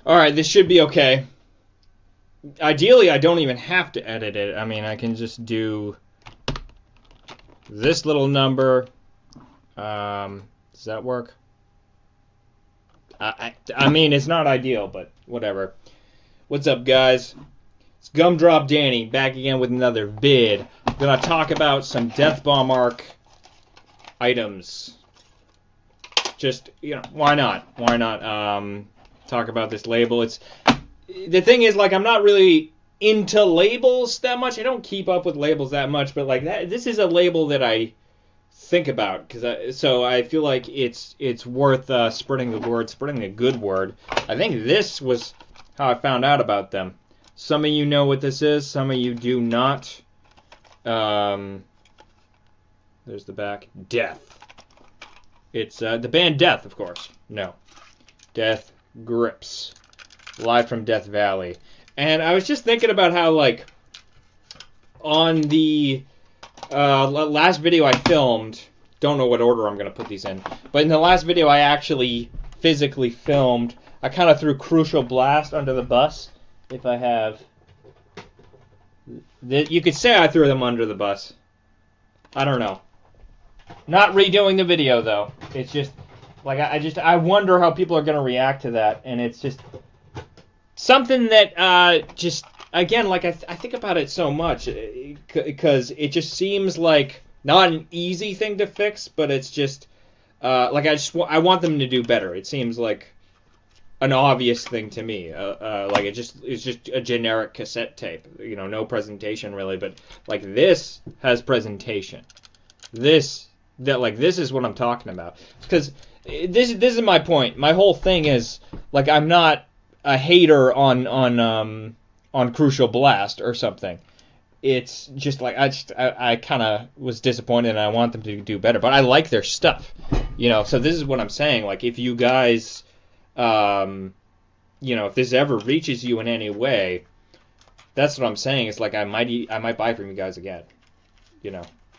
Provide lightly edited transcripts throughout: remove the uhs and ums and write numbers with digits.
Alright, this should be okay. Ideally, I don't even have to edit it. I mean, I can just do this little number. Does that work? I mean, it's not ideal, but whatever. What's up, guys? It's Gumdrop Danny, back again with another vid. I'm gonna talk about some Deathbomb arc items. Just, why not? Why not talk about this label? The thing is, like, I'm not really into labels that much. I don't keep up with labels that much, but like this is a label that I think about so I feel like it's worth spreading the word, spreading a good word. I think this was how I found out about them. Some of you know what this is, some of you do not. There's the back. Death. It's the band Death, of course. No. Death Grips. Live from Death Valley. And I was just thinking about how, like, on the last video I filmed, don't know what order I'm going to put these in, but in the last video I actually physically filmed, I kind of threw Crucial Blast under the bus. If I have... You could say I threw them under the bus. I don't know. Not redoing the video, though. It's just, like, I wonder how people are going to react to that, and it's just something that, just, again, like, I think about it so much, because it just seems like not an easy thing to fix, but it's just, like, I want them to do better. It seems like an obvious thing to me. Like, it's just a generic cassette tape. No presentation, really, but, like, this has presentation. This is what I'm talking about. Because this is my point. My whole thing is, like, I'm not a hater on Crucial Blast or something. It's just like I kind of was disappointed, and I want them to do better. But I like their stuff, So this is what I'm saying. Like, if you guys, if this ever reaches you in any way, that's what I'm saying. It's like I might buy from you guys again.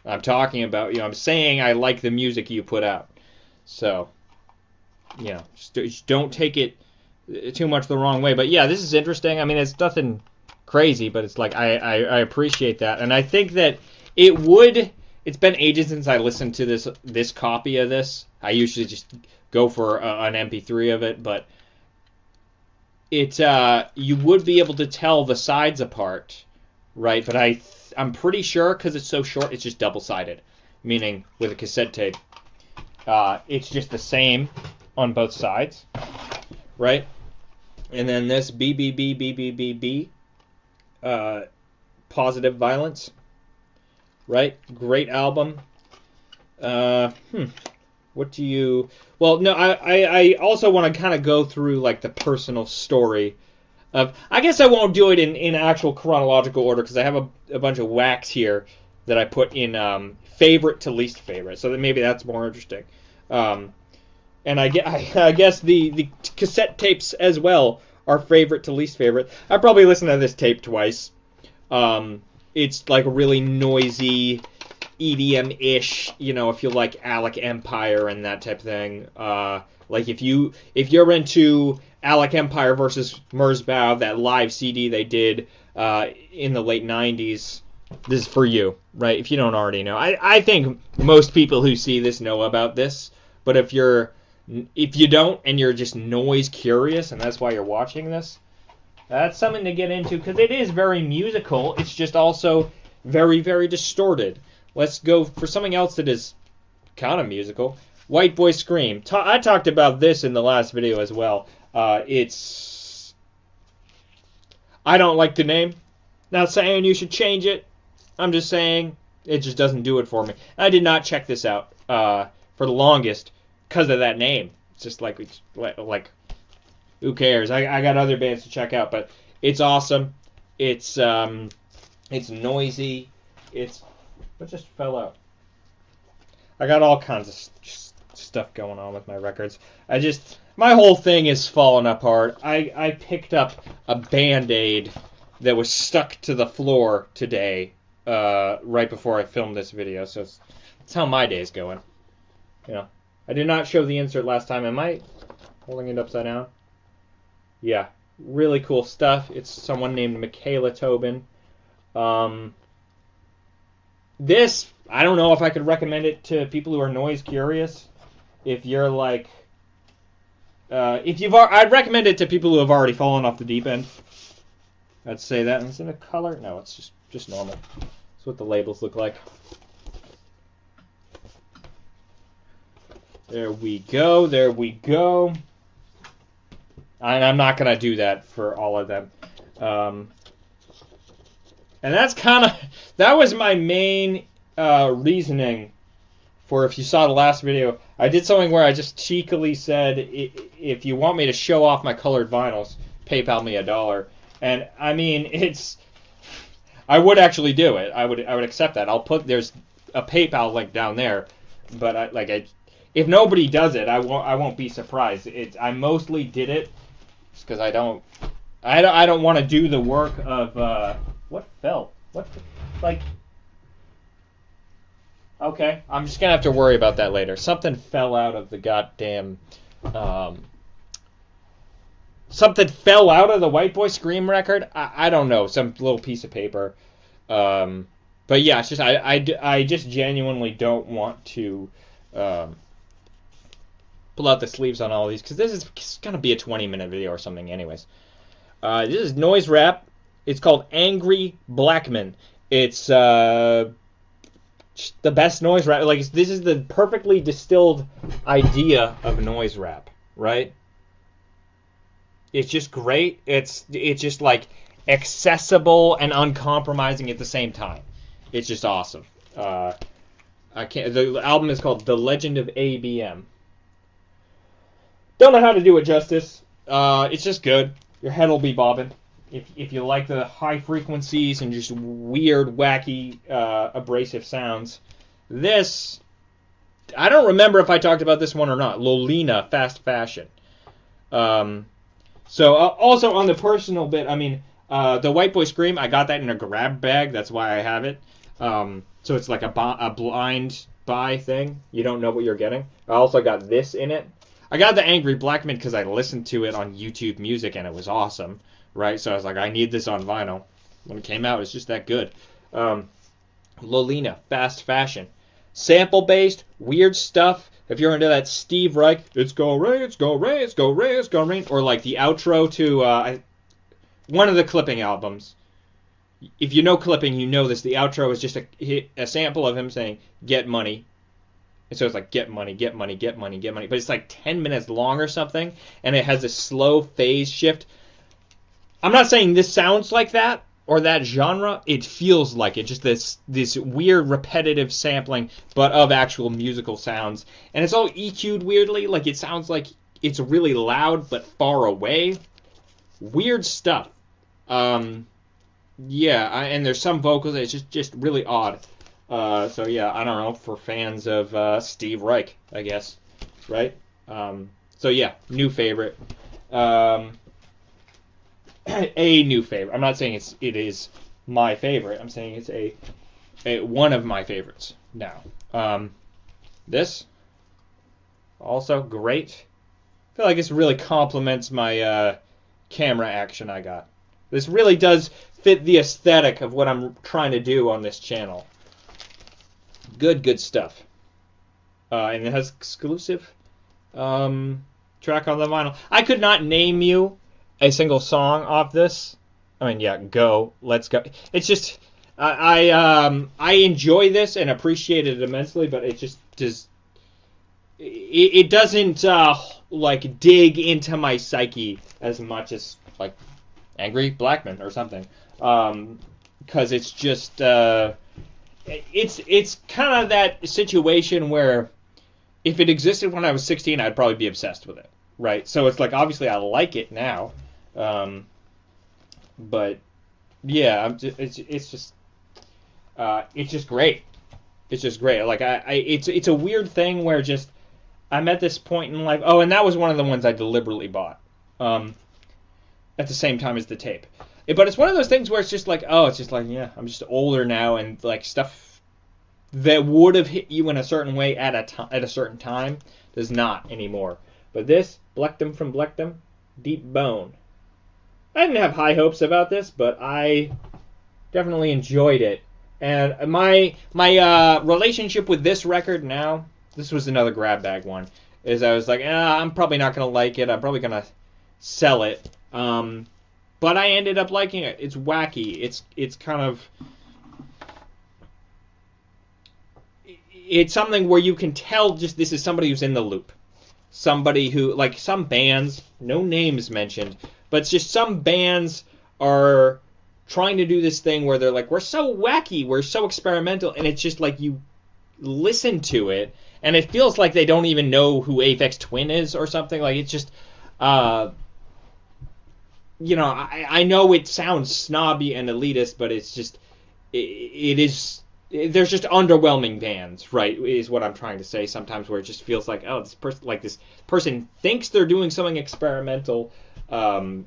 I'm talking about, I'm saying I like the music you put out. So, just don't take it too much the wrong way. But yeah, this is interesting. I mean, it's nothing crazy, but it's like I appreciate that. And I think that it's been ages since I listened to this copy of this. I usually just go for an MP3 of it, but you would be able to tell the sides apart, right? But I'm pretty sure, because it's so short, it's just double-sided, meaning with a cassette tape, it's just the same on both sides, right? And then this BBB, Positive Violence, right? Great album. What do you... Well, no, I also want to kind of go through, like, the personal story of... I guess I won't do it in actual chronological order, because I have a bunch of whacks here that I put in favorite to least favorite, so that maybe that's more interesting. And I guess the cassette tapes as well are favorite to least favorite. I probably listened to this tape twice. It's like really noisy, EDM-ish, if you like Alec Empire and that type of thing. Like if you're into Alec Empire versus Merzbow, that live CD they did in the late 90s, this is for you, right? If you don't already know. I think most people who see this know about this, but if you don't and you're just noise curious and that's why you're watching this, that's something to get into, because it is very musical. It's just also very, very distorted. Let's go for something else that is kind of musical. White Boy Scream. I talked about this in the last video as well. I don't like the name. Not saying you should change it. I'm just saying it just doesn't do it for me. I did not check this out for the longest because of that name. It's just like who cares? I got other bands to check out, but it's awesome. It's noisy. What just fell out? I got all kinds of stuff going on with my records. My whole thing is falling apart. I picked up a Band-Aid that was stuck to the floor today, right before I filmed this video, so it's how my day's going. I did not show the insert last time. Am I holding it upside down? Yeah, really cool stuff. It's someone named Michaela Tobin. Um, this, I don't know if I could recommend it to people who are noise curious. If you're like, I'd recommend it to people who have already fallen off the deep end. I'd say that. And it's in a color? No, it's just normal. That's what the labels look like. There we go. There we go. And I'm not going to do that for all of them. And that was my main reasoning for, if you saw the last video, I did something where I just cheekily said, if you want me to show off my colored vinyls, PayPal me $1. And I mean, I would actually do it. I would accept that. There's a PayPal link down there, but if nobody does it, I won't be surprised. I mostly did it because I don't want to do the work of what fell? What okay, I'm just gonna have to worry about that later. Something fell out of the goddamn something fell out of the White Boy Scream record. I don't know, some little piece of paper. But yeah, it's just I just genuinely don't want to pull out the sleeves on all of these, because this is gonna be a 20-minute video or something anyways. This is noise rap. It's called Angry Blackman. It's the best noise rap. Like, this is the perfectly distilled idea of noise rap, right? It's just great. It's just like accessible and uncompromising at the same time. It's just awesome. The album is called The Legend of ABM. Don't know how to do it justice. It's just good. Your head will be bobbing. If you like the high frequencies and just weird, wacky, abrasive sounds. This, I don't remember if I talked about this one or not. Lolina, Fast Fashion. So also on the personal bit, I mean, the White Boy Scream, I got that in a grab bag. That's why I have it. So it's like a blind buy thing. You don't know what you're getting. I also got this in it. I got the Angry Blackman because I listened to it on YouTube Music and it was awesome, right? So I was like, I need this on vinyl. When it came out, it's just that good. Lolina, Fast Fashion. Sample-based, weird stuff. If you're into that Steve Reich, it's go rain, it's go rain, it's go rain, it's go rain, or like the outro to one of the Clipping albums. If you know Clipping, you know this. The outro is just a sample of him saying, get money. And so it's like, get money, get money, get money, get money. But it's like 10 minutes long or something, and it has a slow phase shift. I'm not saying this sounds like that or that genre. It feels like it. Just this weird repetitive sampling, but of actual musical sounds. And it's all EQ'd weirdly. Like, it sounds like it's really loud but far away. Weird stuff. Yeah, and there's some vocals. It's just really odd. So yeah, I don't know, for fans of Steve Reich, I guess, right? So yeah, new favorite. A new favorite. I'm not saying it is my favorite. I'm saying it's a one of my favorites now. This also great. I feel like this really complements my camera action I got. This really does fit the aesthetic of what I'm trying to do on this channel. Good stuff. And it has exclusive track on the vinyl. I could not name you a single song off this. I mean, yeah, let's go. It's just I enjoy this and appreciate it immensely, but it just does. It doesn't like dig into my psyche as much as like Angry Blackman or something. Because it's just it's kind of that situation where if it existed when I was 16, I'd probably be obsessed with it, right? So it's like, obviously I like it now, but yeah, it's just great. It's just great. Like it's a weird thing where just I'm at this point in life. Oh, and that was one of the ones I deliberately bought at the same time as the tape. But it's one of those things where it's just like, oh, it's just like, yeah, I'm just older now, and like stuff that would have hit you in a certain way at a certain time does not anymore. But this, Blectum from Blectum, Deep Bone. I didn't have high hopes about this, but I definitely enjoyed it. And my relationship with this record now, this was another grab bag one, is I was like, I'm probably not gonna like it. I'm probably gonna sell it. But I ended up liking it. It's wacky. It's kind of, it's something where you can tell just this is somebody who's in the loop. Somebody who, like some bands, no names mentioned, but it's just some bands are trying to do this thing where they're like, we're so wacky, we're so experimental, and it's just like you listen to it, and it feels like they don't even know who Aphex Twin is or something. Like, it's just, you know, I know it sounds snobby and elitist, but it's just, it is, there's just underwhelming bands, right, is what I'm trying to say sometimes, where it just feels like, oh, this person thinks they're doing something experimental, and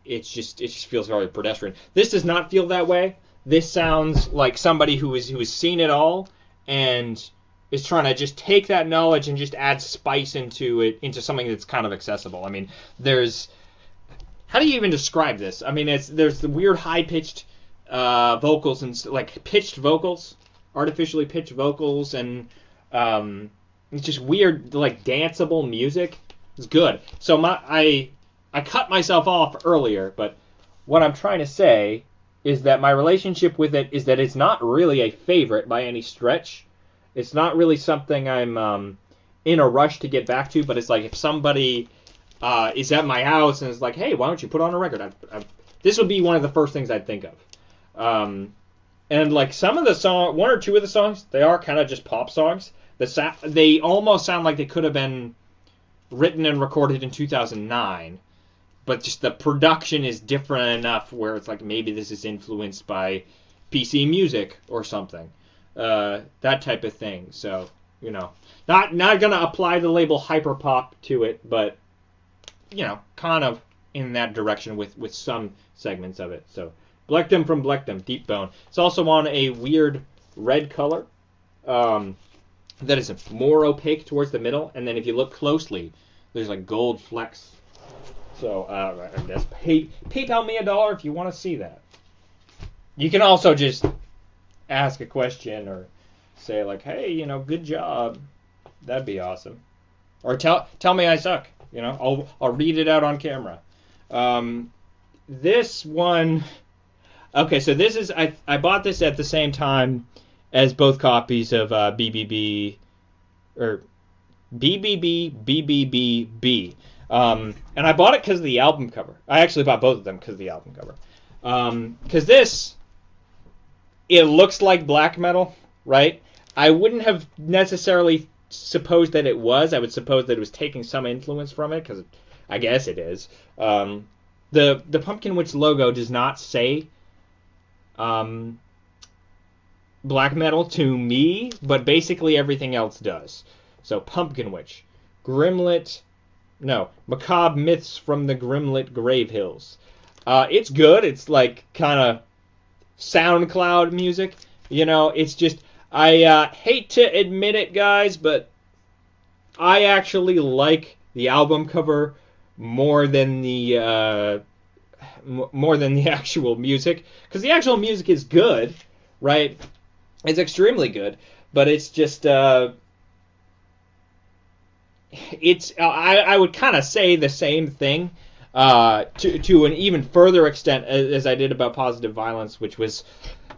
it just feels very pedestrian. This does not feel that way. This sounds like somebody who has seen it all and is trying to just take that knowledge and just add spice into something that's kind of accessible. I mean, how do you even describe this? I mean, there's the weird high-pitched vocals and like pitched vocals, artificially pitched vocals, and it's just weird, like danceable music. It's good. So I cut myself off earlier, but what I'm trying to say is that my relationship with it is that it's not really a favorite by any stretch. It's not really something I'm in a rush to get back to, but it's like if somebody is at my house and is like, hey, why don't you put on a record? This would be one of the first things I'd think of. And like some of the songs, one or two of the songs, they are kind of just pop songs. They almost sound like they could have been written and recorded in 2009. But just the production is different enough where it's like maybe this is influenced by PC music or something. That type of thing. So, you know, not going to apply the label hyperpop to it, but, you know, kind of in that direction with some segments of it. So, Blectum from Blectum, Deep Bone. It's also on a weird red color that is more opaque towards the middle. And then if you look closely, there's like gold flecks. So, I guess PayPal me $1 if you want to see that. You can also just ask a question or say like, hey, you know, good job. That'd be awesome. Or tell me I suck. You know, I'll read it out on camera. This one, okay, so this is, I bought this at the same time as both copies of BBB, or BBB. And I bought it because of the album cover. I actually bought both of them because of the album cover. Because this, it looks like black metal, right? I wouldn't have necessarily supposed that it was. I would suppose that it was taking some influence from it, because I guess it is. The Pumpkin Witch logo does not say black metal to me, but basically everything else does. So Pumpkin Witch, Macabre Myths from the Grimlit Grave Hills. It's good. It's like kind of SoundCloud music. You know, it's just, I hate to admit it, guys, but I actually like the album cover more than the actual music, because the actual music is good, right? It's extremely good, but it's just I would kind of say the same thing to an even further extent as I did about Positive Violence, which was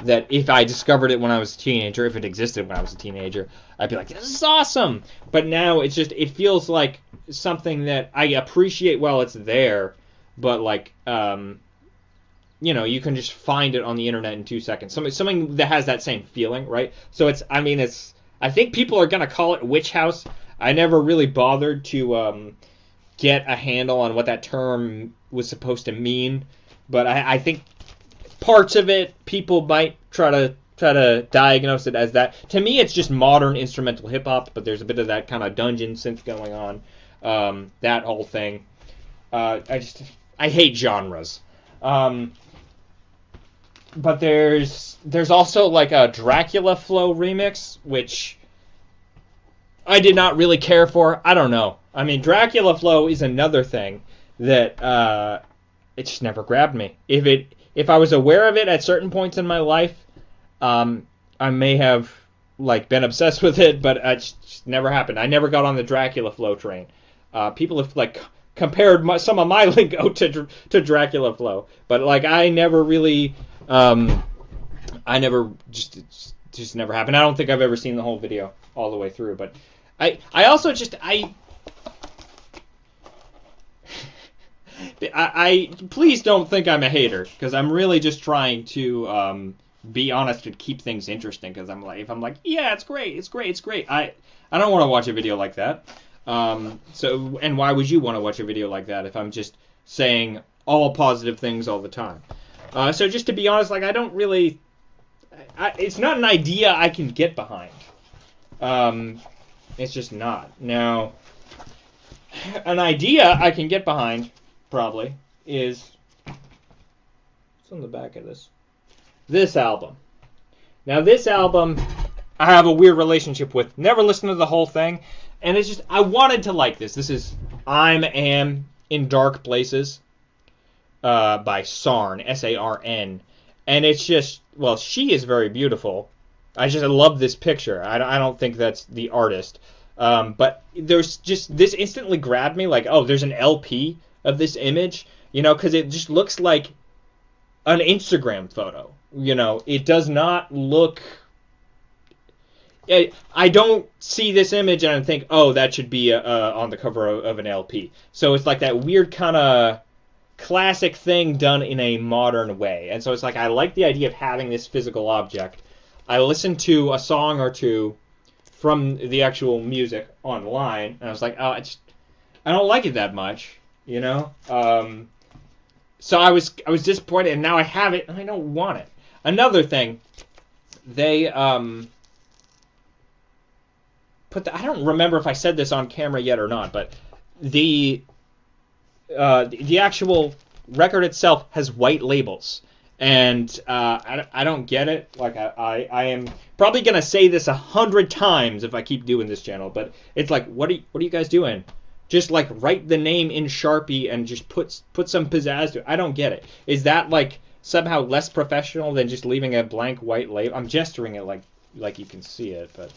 that if I discovered it when I was a teenager, if it existed when I was a teenager, I'd be like, this is awesome! But now it's just, it feels like something that I appreciate while it's there, but like, you know, you can just find it on the internet in 2 seconds. Something that has that same feeling, right? So I think people are going to call it Witch House. I never really bothered to get a handle on what that term was supposed to mean, but I think parts of it, people might try to diagnose it as that. To me, it's just modern instrumental hip hop, but there's a bit of that kind of dungeon synth going on. That whole thing. I hate genres. But there's also like a Dracula Flow remix, which I did not really care for. I don't know. I mean, Dracula Flow is another thing that it just never grabbed me. If I was aware of it at certain points in my life, I may have like been obsessed with it, but it just never happened. I never got on the Dracula Flow train. People have like compared some of my lingo to Dracula Flow, but like I never really, I never just never happened. I don't think I've ever seen the whole video all the way through, but I also just I please don't think I'm a hater, because I'm really just trying to be honest and keep things interesting. Because if I'm like, yeah, it's great, I don't want to watch a video like that. So, and why would you want to watch a video like that if I'm just saying all positive things all the time? So just to be honest, like I don't really, it's not an idea I can get behind. It's just not. Now, an idea I can get behind probably is, what's on the back of this album. Now this album I have a weird relationship with. Never listened to the whole thing, and it's just I wanted to like this. This is Am in Dark Places by Sarn, S-A-R-N, and it's just, well, she is very beautiful. I love this picture. I don't think that's the artist, but there's just, this instantly grabbed me, like, oh, there's an LP of this image, because it just looks like an Instagram photo. It does not look, I don't see this image and I think, oh, that should be on the cover of an LP. So it's like that weird kind of classic thing done in a modern way. And so it's like, I like the idea of having this physical object. I listened to a song or two from the actual music online, and I was like, oh, I don't like it that much, So I was disappointed, and now I have it, and I don't want it. Another thing, they put I don't remember if I said this on camera yet or not, but the actual record itself has white labels. And I don't get it. Like I am probably gonna say this 100 times if I keep doing this channel, but it's like, what are you guys doing? Just like write the name in Sharpie and just put some pizzazz to it. I don't get it. Is that like somehow less professional than just leaving a blank white label? I'm gesturing it like you can see it, but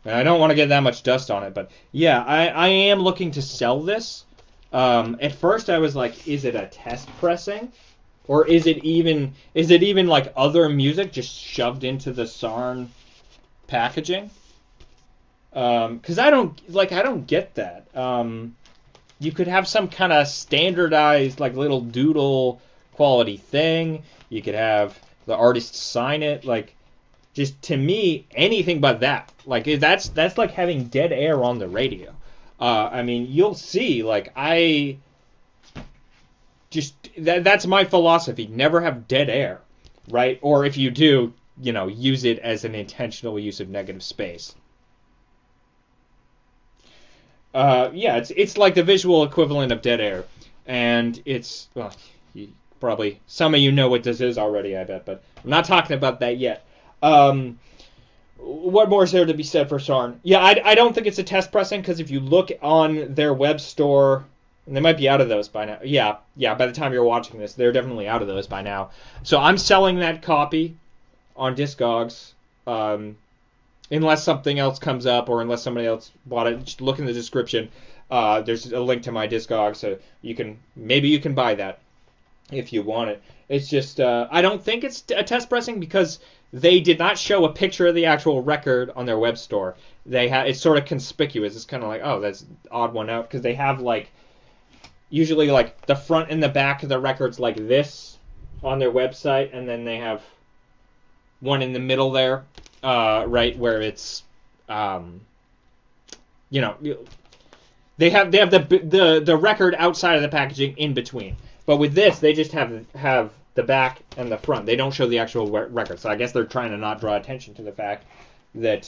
I don't want to get that much dust on it. But yeah, I am looking to sell this. At first I was like, is it a test pressing? Or is it even like other music just shoved into the Sarn packaging? Because I don't get that. You could have some kind of standardized like little doodle quality thing. You could have the artist sign it. Like, just to me, anything but that. Like that's like having dead air on the radio. I mean, you'll see. Like that's my philosophy. Never have dead air, right? Or if you do, use it as an intentional use of negative space. Yeah, it's like the visual equivalent of dead air, and it's, well, probably some of you know what this is already, I bet, but I'm not talking about that yet. What more is there to be said for Sarn? Yeah, I don't think it's a test pressing, because if you look on their web store, and they might be out of those by now. Yeah, by the time you're watching this, they're definitely out of those by now. So I'm selling that copy on Discogs, unless something else comes up or unless somebody else bought it. Just look in the description. There's a link to my Discogs, so maybe you can buy that if you want it. It's just, I don't think it's a test pressing because they did not show a picture of the actual record on their web store. It's sort of conspicuous. It's kind of like, oh, that's an odd one out, because they have like, usually like the front and the back of the records like this on their website, and then they have one in the middle there, right, where it's, they have the record outside of the packaging in between. But with this, they just have the back and the front. They don't show the actual record. So I guess they're trying to not draw attention to the fact that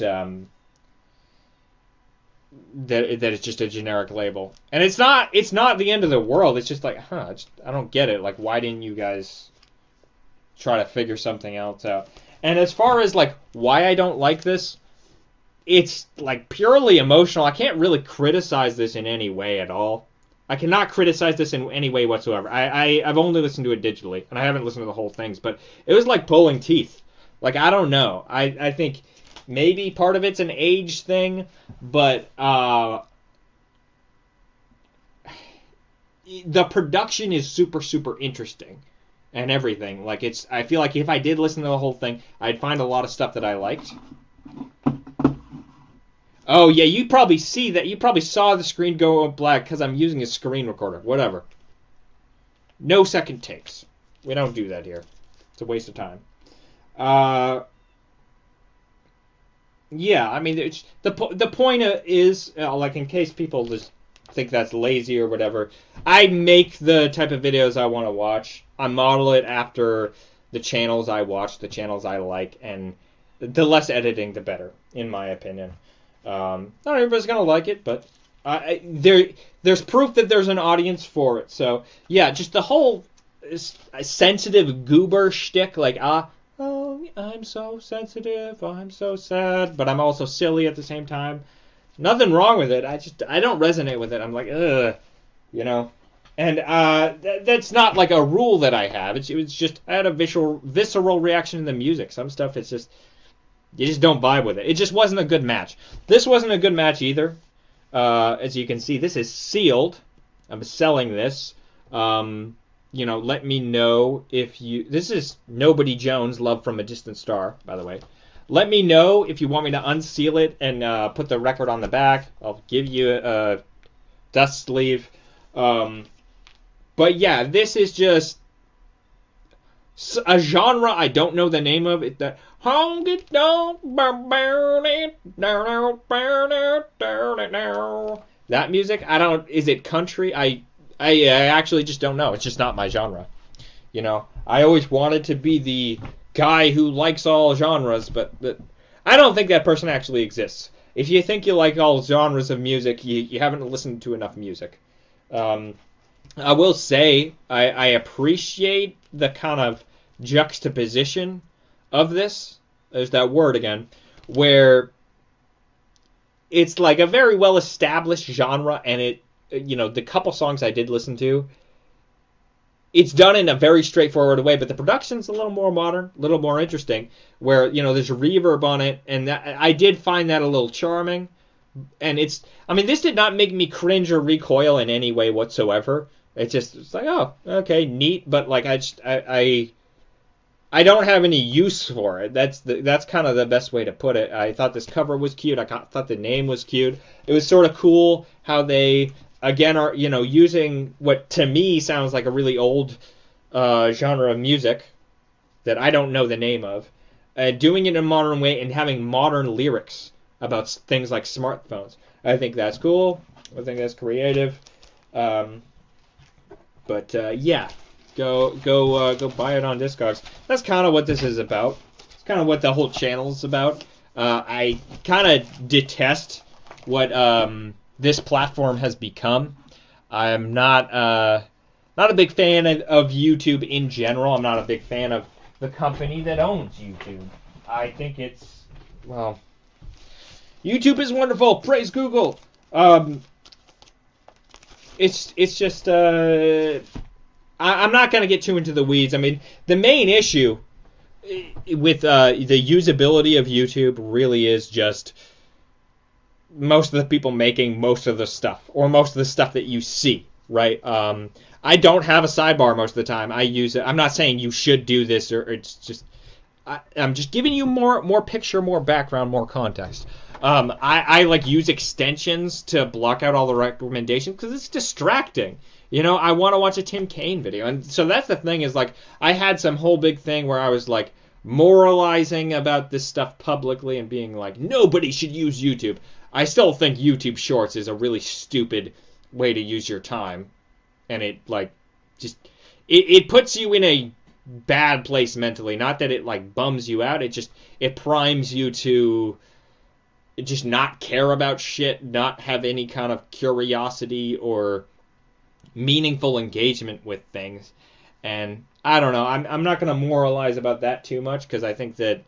that it's just a generic label. And it's not the end of the world. It's just like, I don't get it. Like, why didn't you guys try to figure something else out? And as far as like why I don't like this, it's like purely emotional. I can't really criticize this in any way at all. I cannot criticize this in any way whatsoever. I've only listened to it digitally, and I haven't listened to the whole things, but it was like pulling teeth. Like, I don't know. I think maybe part of it's an age thing, but the production is super, super interesting and everything. Like, I feel like if I did listen to the whole thing, I'd find a lot of stuff that I liked. Oh, yeah, you probably see that. You probably saw the screen go black because I'm using a screen recorder. Whatever. No second takes. We don't do that here. It's a waste of time. Yeah, I mean, the point is, like, in case people just think that's lazy or whatever, I make the type of videos I want to watch. I model it after the channels I watch, the channels I like, and the less editing, the better, in my opinion. Not everybody's gonna like it, but there's proof that there's an audience for it. So yeah, just the whole sensitive goober shtick, like oh, I'm so sensitive, I'm so sad, but I'm also silly at the same time. Nothing wrong with it. I don't resonate with it. I'm like, ugh, you know. And that's not like a rule that I have. It was just I had a visceral reaction to the music. Some stuff it's just. You just don't vibe with it. It just wasn't a good match. This wasn't a good match either. As you can see, this is sealed. I'm selling this. You know, let me know if you... This is Nobody Jones, Love from a Distant Star, by the way. Let me know if you want me to unseal it and put the record on the back. I'll give you a dust sleeve. But yeah, this is just a genre I don't know the name of. That music, is it country? I actually just don't know. It's just not my genre. You know, I always wanted to be the guy who likes all genres, but I don't think that person actually exists. If you think you like all genres of music, you haven't listened to enough music. I will say I appreciate the kind of juxtaposition of this. There's that word again, where it's like a very well established genre, and it, you know, the couple songs I did listen to, it's done in a very straightforward way, but the production's a little more modern, a little more interesting, where, you know, there's reverb on it, and that, I did find that a little charming. And this did not make me cringe or recoil in any way whatsoever. It's like, oh, okay, neat, but like I don't have any use for it. That's kind of the best way to put it. I thought this cover was cute. I thought the name was cute. It was sort of cool how they, again, are, you know, using what to me sounds like a really old genre of music that I don't know the name of, doing it in a modern way and having modern lyrics about things like smartphones. I think that's cool. I think that's creative. Yeah. Go buy it on Discogs. That's kind of what this is about. It's kind of what the whole channel is about. I kind of detest what this platform has become. I'm not a big fan of YouTube in general. I'm not a big fan of the company that owns YouTube. I think it's, well, YouTube is wonderful. Praise Google. It's just I'm not going to get too into the weeds. I mean, the main issue with the usability of YouTube really is just most of the people making most of the stuff, or most of the stuff that you see, right? I don't have a sidebar most of the time. I use it. I'm not saying you should do this, or it's just I'm just giving you more picture, more background, more context. I like use extensions to block out all the recommendations because it's distracting. You know, I want to watch a Tim Kaine video. And so that's the thing is, like, I had some whole big thing where I was, like, moralizing about this stuff publicly and being like, nobody should use YouTube. I still think YouTube Shorts is a really stupid way to use your time. And it, like, just, it puts you in a bad place mentally. Not that it, like, bums you out. It primes you to just not care about shit, not have any kind of curiosity or meaningful engagement with things. And I don't know, I'm not going to moralize about that too much, because I think that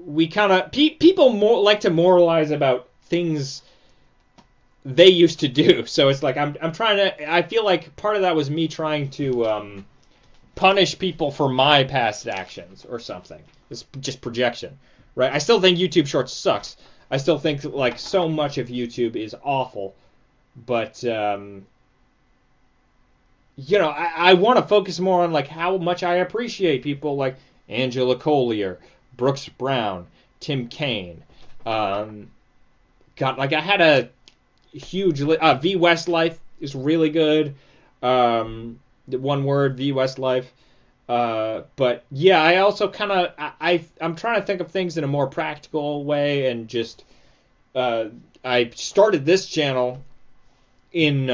we kind of people like to moralize about things they used to do. So it's like I'm trying to. I feel like part of that was me trying to punish people for my past actions or something. It's just projection, right? I still think YouTube Shorts sucks. I still think like so much of YouTube is awful, but you know, I want to focus more on like how much I appreciate people like Angela Collier, Brooks Brown, Tim Kaine. God, like I had a huge V Westlife is really good. One word, V Westlife. But yeah, I also kind of I'm trying to think of things in a more practical way, and just I started this channel in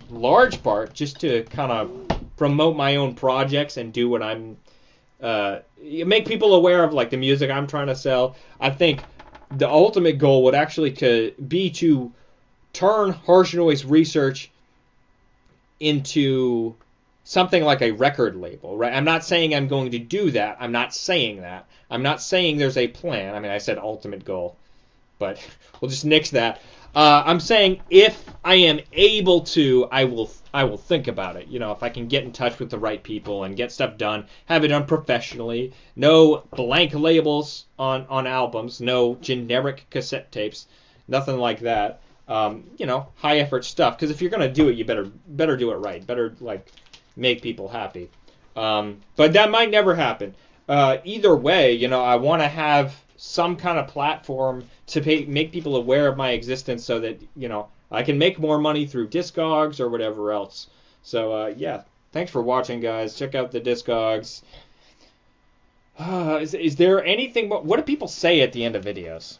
large part just to kind of promote my own projects and do what I'm make people aware of, like the music I'm trying to sell. I think the ultimate goal would actually be to turn harsh noise research into something like a record label, right? I'm not saying I'm going to do that. I'm not saying that. I'm not saying there's a plan. I mean, I said ultimate goal, but we'll just nix that. I'm saying if I am able to, I will think about it. You know, if I can get in touch with the right people and get stuff done, have it done professionally, no blank labels on albums, no generic cassette tapes, nothing like that. You know, high effort stuff. Because if you're gonna do it, you better do it right. Better like make people happy. But that might never happen. Either way, you know, I want to have some kind of platform to make people aware of my existence, so that, you know, I can make more money through Discogs or whatever else. So yeah, thanks for watching, guys. Check out the Discogs. Is there anything? What do people say at the end of videos?